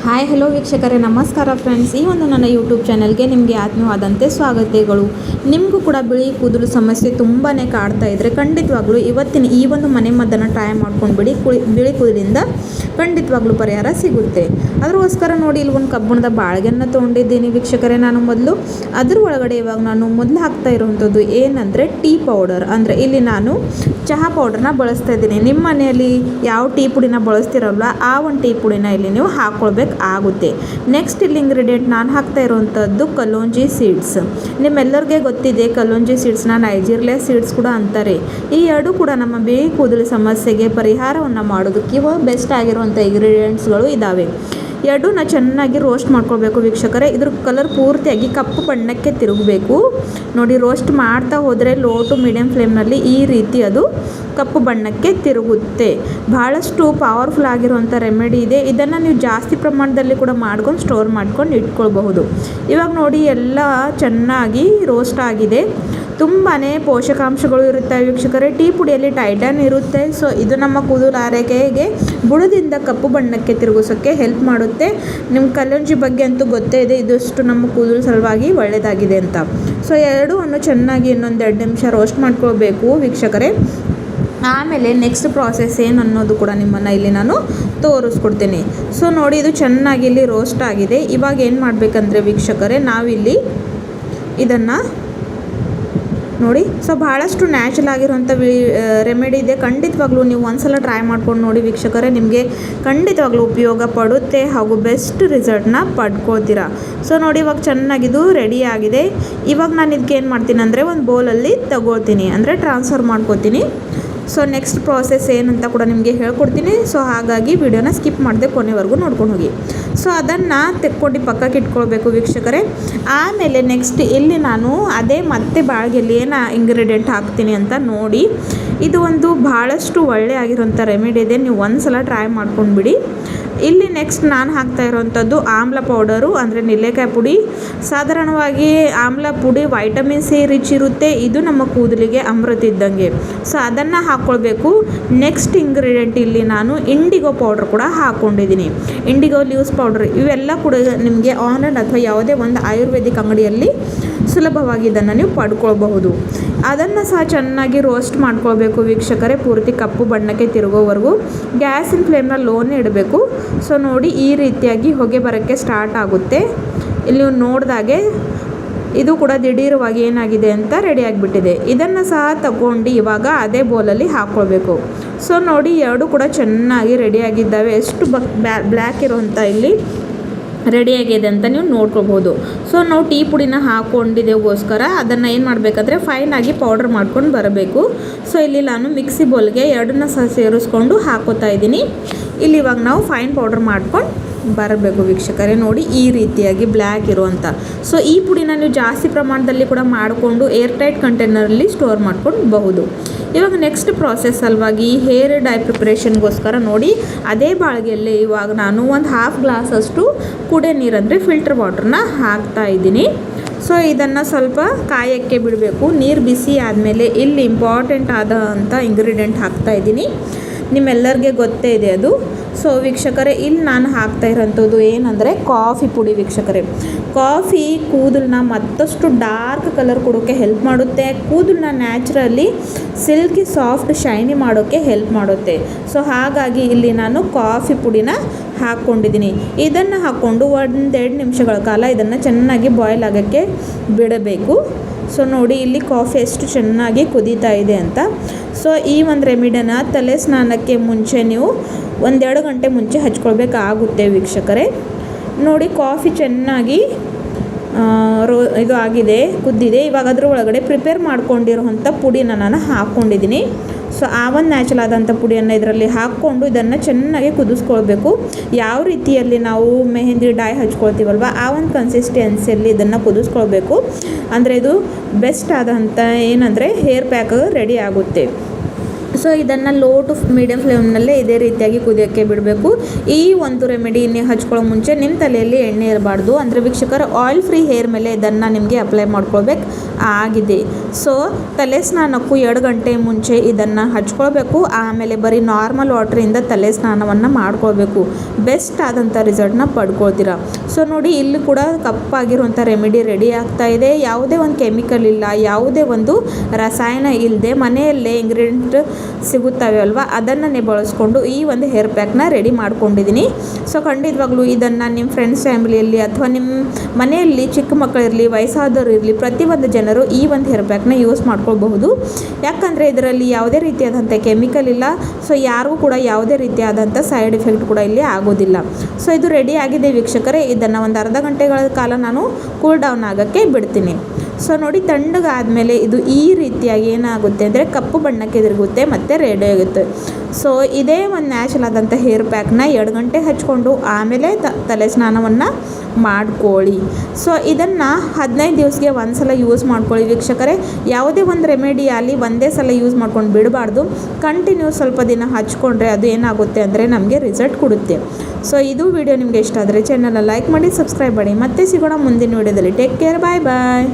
Hi hello ವೀಕ್ಷಕರೇ, ನಮಸ್ಕಾರ friends. ಈ ಒಂದು ನನ್ನ ಯೂಟ್ಯೂಬ್ ಚಾನಲ್ಗೆ ನಿಮಗೆ ಆತ್ಮೀಯವಾದಂತೆ ಸ್ವಾಗತಗಳು. ನಿಮಗೂ ಕೂಡ ಬಿಳಿ ಕೂದಲು ಸಮಸ್ಯೆ ತುಂಬಾ ಕಾಡ್ತಾ ಇದ್ದರೆ ಖಂಡಿತವಾಗ್ಲೂ ಇವತ್ತಿನ ಈ ಒಂದು ಮನೆಮದ್ದನ್ನು ಟ್ರೈ ಮಾಡ್ಕೊಂಡು ಬಿಳಿ ಕೂದಲಿಂದ ಖಂಡಿತವಾಗ್ಲೂ ಪರಿಹಾರ ಸಿಗುತ್ತೆ. ಅದಕ್ಕೋಸ್ಕರ ನೋಡಿ, ಇಲ್ಲಿ ಒಂದು ಕಬ್ಬಣದ ಬಾಳ್ಗೆಯನ್ನು ತೊಗೊಂಡಿದ್ದೀನಿ ವೀಕ್ಷಕರೇ. ನಾನು ಅದ್ರ ಒಳಗಡೆ ಇವಾಗ ನಾನು ಮೊದಲು ಹಾಕ್ತಾ ಇರುವಂಥದ್ದು ಏನಂದರೆ ಟೀ ಪೌಡರ್. ಅಂದರೆ ಇಲ್ಲಿ ನಾನು ಚಹಾ ಪೌಡರ್ನ ಬಳಸ್ತಾ ಇದ್ದೀನಿ. ನಿಮ್ಮ ಮನೆಯಲ್ಲಿ ಯಾವ ಟೀ ಪುಡಿನ ಬಳಸ್ತಿರಲ್ಲ ಆ ಒಂದು ಟೀ ಪುಡಿನ ಇಲ್ಲಿ ನೀವು ಹಾಕ್ಕೊಳ್ಬೇಕು ಆಗುತ್ತೆ. ನೆಕ್ಸ್ಟ್ ಇಲ್ಲಿ ಇಂಗ್ರೀಡಿಯೆಂಟ್ ನಾನು ಹಾಕ್ತಾ ಇರುವಂಥದ್ದು ಕಲೋಂಜಿ ಸೀಡ್ಸ್. ನಿಮ್ಮೆಲ್ಲರಿಗೆ ಗೊತ್ತಿದೆ, ಕಲೋಂಜಿ ಸೀಡ್ಸ್ನ ನೈಜೀರಿಯಾ ಸೀಡ್ಸ್ ಕೂಡ ಅಂತಾರೆ. ಈ ಎರಡು ಕೂಡ ನಮ್ಮ ಬಿಳಿ ಕೂದಲು ಸಮಸ್ಯೆಗೆ ಪರಿಹಾರವನ್ನು ಮಾಡೋದಕ್ಕೆ ಇವಾಗ ಬೆಸ್ಟ್ ಆಗಿರುವಂಥ ಇಂಗ್ರೀಡಿಯೆಂಟ್ಸ್ಗಳು ಇದ್ದಾವೆ. ಎರಡನ್ನ ಚೆನ್ನಾಗಿ ರೋಸ್ಟ್ ಮಾಡ್ಕೊಳ್ಬೇಕು ವೀಕ್ಷಕರೇ. ಇದ್ರ ಕಲರ್ ಪೂರ್ತಿಯಾಗಿ ಕಪ್ಪು ಬಣ್ಣಕ್ಕೆ ತಿರುಗಬೇಕು. ನೋಡಿ, ರೋಸ್ಟ್ ಮಾಡ್ತಾ ಹೋದರೆ ಲೋ ಟು ಮೀಡಿಯಮ್ ಫ್ಲೇಮ್ನಲ್ಲಿ ಈ ರೀತಿ ಅದು ಕಪ್ಪು ಬಣ್ಣಕ್ಕೆ ತಿರುಗುತ್ತೆ. ಬಹಳಷ್ಟು ಪವರ್ಫುಲ್ ಆಗಿರುವಂಥ ರೆಮಿಡಿ ಇದೆ. ಇದನ್ನು ನೀವು ಜಾಸ್ತಿ ಪ್ರಮಾಣದಲ್ಲಿ ಕೂಡ ಮಾಡ್ಕೊಂಡು ಸ್ಟೋರ್ ಮಾಡ್ಕೊಂಡು ಇಟ್ಕೊಳ್ಬಹುದು. ಇವಾಗ ನೋಡಿ, ಎಲ್ಲ ಚೆನ್ನಾಗಿ ರೋಸ್ಟ್ ಆಗಿದೆ. ತುಂಬಾ ಪೋಷಕಾಂಶಗಳು ಇರುತ್ತೆ ವೀಕ್ಷಕರೇ. ಟೀ ಪುಡಿಯಲ್ಲಿ ಟೈಟಾನ್ ಇರುತ್ತೆ. ಸೊ ಇದು ನಮ್ಮ ಕೂದಲು ಆರೈಕೆಗೆ ಬುಡದಿಂದ ಕಪ್ಪು ಬಣ್ಣಕ್ಕೆ ತಿರುಗಿಸೋಕ್ಕೆ ಹೆಲ್ಪ್ ಮಾಡುತ್ತೆ. ನಿಮ್ಮ ಕಲೋಂಜಿ ಬಗ್ಗೆ ಅಂತೂ ಗೊತ್ತೇ ಇದೆ, ಇದಷ್ಟು ನಮ್ಮ ಕೂದಲು ಸಲುವಾಗಿ ಒಳ್ಳೆಯದಾಗಿದೆ ಅಂತ. ಸೊ ಎರಡೂ ಚೆನ್ನಾಗಿ ಇನ್ನೊಂದು 2 ನಿಮಿಷ ರೋಸ್ಟ್ ಮಾಡ್ಕೊಳ್ಬೇಕು ವೀಕ್ಷಕರೇ. ಆಮೇಲೆ ನೆಕ್ಸ್ಟ್ ಪ್ರಾಸೆಸ್ ಏನು ಅನ್ನೋದು ಕೂಡ ನಿಮ್ಮನ್ನು ಇಲ್ಲಿ ನಾನು ತೋರಿಸ್ಕೊಡ್ತೀನಿ. ಸೊ ನೋಡಿ, ಇದು ಚೆನ್ನಾಗಿ ಇಲ್ಲಿ ರೋಸ್ಟ್ ಆಗಿದೆ. ಇವಾಗ ಏನು ಮಾಡಬೇಕಂದ್ರೆ ವೀಕ್ಷಕರೇ, ನಾವಿಲ್ಲಿ ಇದನ್ನು ನೋಡಿ, ಸೊ ಭಾಳಷ್ಟು ನ್ಯಾಚುರಲ್ ಆಗಿರುವಂಥ ರೆಮಿಡಿ ಇದೆ. ಖಂಡಿತವಾಗ್ಲೂ ನೀವು ಒಂದ್ಸಲ ಟ್ರೈ ಮಾಡ್ಕೊಂಡು ನೋಡಿ ವೀಕ್ಷಕರೇ, ನಿಮಗೆ ಖಂಡಿತವಾಗ್ಲೂ ಉಪಯೋಗ ಪಡುತ್ತೆ ಹಾಗೂ ಬೆಸ್ಟ್ ರಿಸಲ್ಟ್ನ ಪಡ್ಕೊಳ್ತೀರಾ. ಸೊ ನೋಡಿ, ಇವಾಗ ಚೆನ್ನಾಗಿದು ರೆಡಿ ಆಗಿದೆ. ಇವಾಗ ನಾನು ಇದಕ್ಕೆ ಏನು ಮಾಡ್ತೀನಿ ಅಂದರೆ ಒಂದು ಬೌಲಲ್ಲಿ ತಗೊಳ್ತೀನಿ, ಅಂದರೆ ಟ್ರಾನ್ಸ್ಫರ್ ಮಾಡ್ಕೊತೀನಿ. ಸೊ ನೆಕ್ಸ್ಟ್ ಪ್ರಾಸೆಸ್ ಏನಂತ ಕೂಡ ನಿಮಗೆ ಹೇಳ್ಕೊಡ್ತೀನಿ. ಸೊ ಹಾಗಾಗಿ ವಿಡಿಯೋನ ಸ್ಕಿಪ್ ಮಾಡದೆ ಕೊನೆವರೆಗೂ ನೋಡ್ಕೊಂಡು ಹೋಗಿ. ಸೊ ಅದನ್ನು ತೆಕ್ಕೊಂಡು ಪಕ್ಕಕ್ಕೆ ಇಟ್ಕೊಳ್ಬೇಕು ವೀಕ್ಷಕರೇ. ಆಮೇಲೆ ನೆಕ್ಸ್ಟ್ ಇಲ್ಲಿ ನಾನು ಮತ್ತೆ ಬಾಳ್ಗೆಯಲ್ಲಿ ಏನು ಇಂಗ್ರೀಡಿಯೆಂಟ್ ಹಾಕ್ತೀನಿ ಅಂತ ನೋಡಿ. ಇದು ಒಂದು ಭಾಳಷ್ಟು ಒಳ್ಳೆ ಆಗಿರೋಂಥ ರೆಮಿಡಿ ಇದೆ. ನೀವು ಒಂದು ಸಲ ಟ್ರೈ ಮಾಡ್ಕೊಂಡ್ಬಿಡಿ. ಇಲ್ಲಿ ನೆಕ್ಸ್ಟ್ ನಾನು ಹಾಕ್ತಾ ಇರೋವಂಥದ್ದು ಆಮ್ಲ ಪೌಡರು, ಅಂದರೆ ನೆಲ್ಲಿಕಾಯಿ ಪುಡಿ. ಸಾಧಾರಣವಾಗಿ ಆಮ್ಲ ಪುಡಿ ವೈಟಮಿನ್ ಸಿ ರಿಚ್ ಇರುತ್ತೆ. ಇದು ನಮ್ಮ ಕೂದಲಿಗೆ ಅಮೃತ ಇದ್ದಂಗೆ. ಸೊ ಅದನ್ನು ಹಾಕ್ಕೊಳ್ಬೇಕು. ನೆಕ್ಸ್ಟ್ ಇಂಗ್ರೀಡಿಯೆಂಟ್ ಇಲ್ಲಿ ನಾನು ಇಂಡಿಗೋ ಪೌಡ್ರ್ ಕೂಡ ಹಾಕ್ಕೊಂಡಿದ್ದೀನಿ. ಇಂಡಿಗೋ ಲೀವ್ಸ್ ಪೌಡ್ರ್ ಇವೆಲ್ಲ ಕೂಡ ನಿಮಗೆ ಆನ್ಲೈನ್ ಅಥವಾ ಯಾವುದೇ ಒಂದು ಆಯುರ್ವೇದಿಕ್ ಅಂಗಡಿಯಲ್ಲಿ ಸುಲಭವಾಗಿ ಇದನ್ನು ನೀವು ಪಡ್ಕೊಳ್ಬಹುದು. ಅದನ್ನು ಸಹ ಚೆನ್ನಾಗಿ ರೋಸ್ಟ್ ಮಾಡ್ಕೊಳ್ಬೇಕು ವೀಕ್ಷಕರೇ, ಪೂರ್ತಿ ಕಪ್ಪು ಬಣ್ಣಕ್ಕೆ ತಿರುಗೋವರೆಗೂ. ಗ್ಯಾಸಿನ ಫ್ಲೇಮ್ನ ಲೋನೇ ಇಡಬೇಕು. ಸೊ ನೋಡಿ, ಈ ರೀತಿಯಾಗಿ ಹೊಗೆ ಬರೋಕ್ಕೆ ಸ್ಟಾರ್ಟ್ ಆಗುತ್ತೆ. ಇಲ್ಲಿ ನೀವು ನೋಡಿದಾಗೆ ಇದು ಕೂಡ ದಿಢೀರವಾಗಿ ಏನಾಗಿದೆ ಅಂತ ರೆಡಿ ಆಗಿಬಿಟ್ಟಿದೆ. ಇದನ್ನು ಸಹ ತಗೊಂಡು ಇವಾಗ ಅದೇ ಬೌಲಲ್ಲಿ ಹಾಕ್ಕೊಳ್ಬೇಕು. ಸೊ ನೋಡಿ, ಎರಡು ಕೂಡ ಚೆನ್ನಾಗಿ ರೆಡಿಯಾಗಿದ್ದಾವೆ. ಎಷ್ಟು ಬ್ಲ್ಯಾಕ್ ಇರೋಂಥ ಇಲ್ಲಿ ರೆಡಿಯಾಗಿದೆ ಅಂತ ನೀವು ನೋಡ್ಕೊಳ್ಬೋದು. ಸೊ ನಾವು ಟೀ ಪುಡಿನ ಹಾಕ್ಕೊಂಡಿದ್ದೇಗೋಸ್ಕರ ಅದನ್ನು ಏನು ಮಾಡಬೇಕಂದ್ರೆ ಫೈನಾಗಿ ಪೌಡರ್ ಮಾಡ್ಕೊಂಡು ಬರಬೇಕು. ಸೊ ಇಲ್ಲಿ ನಾನು ಮಿಕ್ಸಿ ಬೌಲ್ಗೆ ಎರಡನ್ನ ಸಹ ಸೇರಿಸ್ಕೊಂಡು ಹಾಕೋತಾ ಇದ್ದೀನಿ. ಇಲ್ಲಿ ಇವಾಗ ನಾವು ಫೈನ್ ಪೌಡರ್ ಮಾಡ್ಕೊಂಡು ಬರಬೇಕು ವೀಕ್ಷಕರೇ. ನೋಡಿ, ಈ ರೀತಿಯಾಗಿ ಬ್ಲ್ಯಾಕ್ ಇರುವಂಥ. ಸೊ ಈ ಪುಡಿನ ನೀವು ಜಾಸ್ತಿ ಪ್ರಮಾಣದಲ್ಲಿ ಕೂಡ ಮಾಡಿಕೊಂಡು ಏರ್ ಟೈಟ್ ಕಂಟೈನರಲ್ಲಿ ಸ್ಟೋರ್ ಮಾಡ್ಕೊಳ್ಬಹುದು. ಇವಾಗ ನೆಕ್ಸ್ಟ್ ಪ್ರಾಸೆಸ್ ಸಲುವಾಗಿ ಹೇರ್ ಡೈ ಪ್ರಿಪ್ರೇಷನ್ಗೋಸ್ಕರ ನೋಡಿ, ಅದೇ ಬಾಳ್ಗೆಯಲ್ಲಿ ಇವಾಗ ನಾನು ಒಂದು ½ ಗ್ಲಾಸಷ್ಟು ಕುಡಿಯೋ ನೀರು, ಅಂದರೆ ಫಿಲ್ಟರ್ ವಾಟ್ರನ್ನ ಹಾಕ್ತಾ ಇದ್ದೀನಿ. ಸೊ ಇದನ್ನು ಸ್ವಲ್ಪ ಕಾಯೋಕ್ಕೆ ಬಿಡಬೇಕು. ನೀರು ಬಿಸಿ ಆದಮೇಲೆ ಇಲ್ಲಿ ಇಂಪಾರ್ಟೆಂಟ್ ಆದಂಥ ಇಂಗ್ರೀಡಿಯೆಂಟ್ ಹಾಕ್ತಾ ಇದ್ದೀನಿ. ನಿಮ್ಮೆಲ್ಲರಿಗೆ ಗೊತ್ತೇ ಇದೆ ಅದು. ಸೊ ವೀಕ್ಷಕರೇ, ಇಲ್ಲಿ ನಾನು ಹಾಕ್ತಾ ಇರೋಂಥದ್ದು ಏನಂದರೆ ಕಾಫಿ ಪುಡಿ ವೀಕ್ಷಕರೇ. ಕಾಫಿ ಕೂದಲನ್ನ ಮತ್ತಷ್ಟು ಡಾರ್ಕ್ ಕಲರ್ ಕೊಡೋಕ್ಕೆ ಹೆಲ್ಪ್ ಮಾಡುತ್ತೆ. ಕೂದಲನ್ನ ನ್ಯಾಚುರಲಿ ಸಿಲ್ಕಿ ಸಾಫ್ಟ್ ಶೈನಿ ಮಾಡೋಕ್ಕೆ ಹೆಲ್ಪ್ ಮಾಡುತ್ತೆ. ಸೊ ಹಾಗಾಗಿ ಇಲ್ಲಿ ನಾನು ಕಾಫಿ ಪುಡಿನ ಹಾಕ್ಕೊಂಡಿದ್ದೀನಿ. ಇದನ್ನು ಹಾಕ್ಕೊಂಡು 1-2 ನಿಮಿಷಗಳ ಕಾಲ ಇದನ್ನು ಚೆನ್ನಾಗಿ ಬಾಯ್ಲ್ ಆಗೋಕ್ಕೆ ಬಿಡಬೇಕು. ಸೊ ನೋಡಿ, ಇಲ್ಲಿ ಕಾಫಿ ಎಷ್ಟು ಚೆನ್ನಾಗಿ ಕುದೀತಾ ಇದೆ ಅಂತ. ಸೊ ಈ ಒಂದು ರೆಮಿಡಿನ ತಲೆ ಸ್ನಾನಕ್ಕೆ ಮುಂಚೆ ನೀವು 1-2 ಗಂಟೆ ಮುಂಚೆ ಹಚ್ಕೊಳ್ಬೇಕಾಗುತ್ತೆ ವೀಕ್ಷಕರೇ. ನೋಡಿ, ಕಾಫಿ ಚೆನ್ನಾಗಿ ಇದು ಆಗಿದೆ, ಕುದ್ದಿದೆ. ಇವಾಗ ಅದ್ರ ಒಳಗಡೆ ಪ್ರಿಪೇರ್ ಮಾಡ್ಕೊಂಡಿರೋಂಥ ಪುಡಿನ ನಾನು ಹಾಕ್ಕೊಂಡಿದ್ದೀನಿ. ಸೊ ಆ ಒಂದು ನ್ಯಾಚುರಲ್ ಆದಂಥ ಪುಡಿಯನ್ನು ಇದರಲ್ಲಿ ಹಾಕ್ಕೊಂಡು ಇದನ್ನು ಚೆನ್ನಾಗಿ ಕುದಿಸ್ಕೊಳ್ಬೇಕು. ಯಾವ ರೀತಿಯಲ್ಲಿ ನಾವು ಮೆಹಂದಿ ಡೈ ಹಚ್ಕೊಳ್ತೀವಲ್ವ ಆ ಒಂದು ಕನ್ಸಿಸ್ಟೆನ್ಸಿಯಲ್ಲಿ ಇದನ್ನು ಕುದಿಸ್ಕೊಳ್ಬೇಕು. ಅಂದರೆ ಇದು ಬೆಸ್ಟ್ ಆದಂಥ ಏನಂದರೆ ಹೇರ್ ಪ್ಯಾಕ್ ರೆಡಿ ಆಗುತ್ತೆ. ಸೊ ಇದನ್ನು ಲೋ ಟು ಮೀಡಿಯಮ್ ಫ್ಲೇಮ್ನಲ್ಲೇ ಇದೇ ರೀತಿಯಾಗಿ ಕುದಿಯೋಕ್ಕೆ ಬಿಡಬೇಕು. ಈ ಒಂದು ರೆಮಿಡಿನೇ ಹಚ್ಕೊಳ್ಳೋ ಮುಂಚೆ ನಿಮ್ಮ ತಲೆಯಲ್ಲಿ ಎಣ್ಣೆ ಇರಬಾರ್ದು. ಅಂದರೆ ವೀಕ್ಷಕರ ಆಯಿಲ್ ಫ್ರೀ ಹೇರ್ ಮೇಲೆ ಇದನ್ನು ನಿಮಗೆ ಅಪ್ಲೈ ಮಾಡ್ಕೊಳ್ಬೇಕು ಆಗಿದೆ. ಸೊ ತಲೆ ಸ್ನಾನಕ್ಕೂ 2 ಗಂಟೆ ಮುಂಚೆ ಇದನ್ನು ಹಚ್ಕೊಳ್ಬೇಕು. ಆಮೇಲೆ ಬರೀ ನಾರ್ಮಲ್ ವಾಟ್ರಿಂದ ತಲೆ ಸ್ನಾನವನ್ನು ಮಾಡ್ಕೊಳ್ಬೇಕು. ಬೆಸ್ಟ್ ಆದಂಥ ರಿಸಲ್ಟ್ನ ಪಡ್ಕೊಳ್ತೀರಾ. ಸೊ ನೋಡಿ, ಇಲ್ಲಿ ಕೂಡ ಕಪ್ಪಾಗಿರುವಂಥ ರೆಮಿಡಿ ರೆಡಿ ಆಗ್ತಾ ಇದೆ. ಯಾವುದೇ ಒಂದು ಕೆಮಿಕಲ್ ಇಲ್ಲ, ಯಾವುದೇ ಒಂದು ರಸಾಯನ ಇಲ್ಲದೆ ಮನೆಯಲ್ಲೇ ಇಂಗ್ರೀಡಿಯೆಂಟ್ ಸಿಗುತ್ತವೆ ಅಲ್ವಾ, ಅದನ್ನೇ ಬಳಸ್ಕೊಂಡು ಈ ಒಂದು ಹೇರ್ ಪ್ಯಾಕ್ನ ರೆಡಿ ಮಾಡ್ಕೊಂಡಿದ್ದೀನಿ. ಸೊ ಖಂಡಿತವಾಗ್ಲೂ ಇದನ್ನು ನಿಮ್ಮ ಫ್ರೆಂಡ್ಸ್ ಫ್ಯಾಮಿಲಿಯಲ್ಲಿ ಅಥವಾ ನಿಮ್ಮ ಮನೆಯಲ್ಲಿ ಚಿಕ್ಕ ಮಕ್ಕಳಿರಲಿ, ವಯಸ್ಸಾದವರು ಇರಲಿ, ಪ್ರತಿಯೊಂದು ಜನರು ಈ ಒಂದು ಹೇರ್ ಪ್ಯಾಕ್ನ ಯೂಸ್ ಮಾಡ್ಕೊಳ್ಬಹುದು. ಯಾಕಂದರೆ ಇದರಲ್ಲಿ ಯಾವುದೇ ರೀತಿಯಾದಂಥ ಕೆಮಿಕಲ್ ಇಲ್ಲ. ಸೊ ಯಾರಿಗೂ ಕೂಡ ಯಾವುದೇ ರೀತಿಯಾದಂಥ ಸೈಡ್ ಎಫೆಕ್ಟ್ ಕೂಡ ಇಲ್ಲಿ ಆಗೋದಿಲ್ಲ. ಸೊ ಇದು ರೆಡಿ ಆಗಿದೆ ವೀಕ್ಷಕರೇ. ಇದನ್ನು ಒಂದು ಅರ್ಧ ಗಂಟೆಗಳ ಕಾಲ ನಾನು ಕೂಲ್ ಡೌನ್ ಆಗೋಕ್ಕೆ ಬಿಡ್ತೀನಿ. ಸೊ ನೋಡಿ, ತಣ್ಣಗಾದಮೇಲೆ ಇದು ಈ ರೀತಿಯಾಗಿ ಏನಾಗುತ್ತೆ ಅಂದರೆ ಕಪ್ಪು ಬಣ್ಣಕ್ಕೆ ತಿರುಗುತ್ತೆ ಮತ್ತು ರೆಡಿ ಆಗುತ್ತೆ. ಸೊ ಇದೇ ಒಂದು ನ್ಯಾಚುರಲ್ ಆದಂಥ ಹೇರ್ ಪ್ಯಾಕ್ನ 2 ಗಂಟೆ ಹಚ್ಕೊಂಡು ಆಮೇಲೆ ತಲೆ ಸ್ನಾನವನ್ನು ಮಾಡ್ಕೊಳ್ಳಿ. ಸೊ ಇದನ್ನು 15 ದಿವಸಕ್ಕೆ ಒಂದು ಸಲ ಯೂಸ್ ಮಾಡ್ಕೊಳ್ಳಿ ವೀಕ್ಷಕರೇ. ಯಾವುದೇ ಒಂದು ರೆಮಿಡಿ ಆಗಲಿ ಒಂದೇ ಸಲ ಯೂಸ್ ಮಾಡ್ಕೊಂಡು ಬಿಡಬಾರ್ದು. ಕಂಟಿನ್ಯೂ ಸ್ವಲ್ಪ ದಿನ ಹಚ್ಕೊಂಡ್ರೆ ಅದು ಏನಾಗುತ್ತೆ ಅಂದರೆ ನಮಗೆ ರಿಸಲ್ಟ್ ಕೊಡುತ್ತೆ. ಸೊ ಇದು ವಿಡಿಯೋ ನಿಮಗೆ ಇಷ್ಟ ಆದರೆ ಚಾನಲ್ನ ಲೈಕ್ ಮಾಡಿ, ಸಬ್ಸ್ಕ್ರೈಬ್ ಮಾಡಿ. ಮತ್ತೆ ಸಿಗೋಣ ಮುಂದಿನ ವಿಡಿಯೋದಲ್ಲಿ. ಟೇಕ್ ಕೇರ್, ಬಾಯ್ ಬಾಯ್.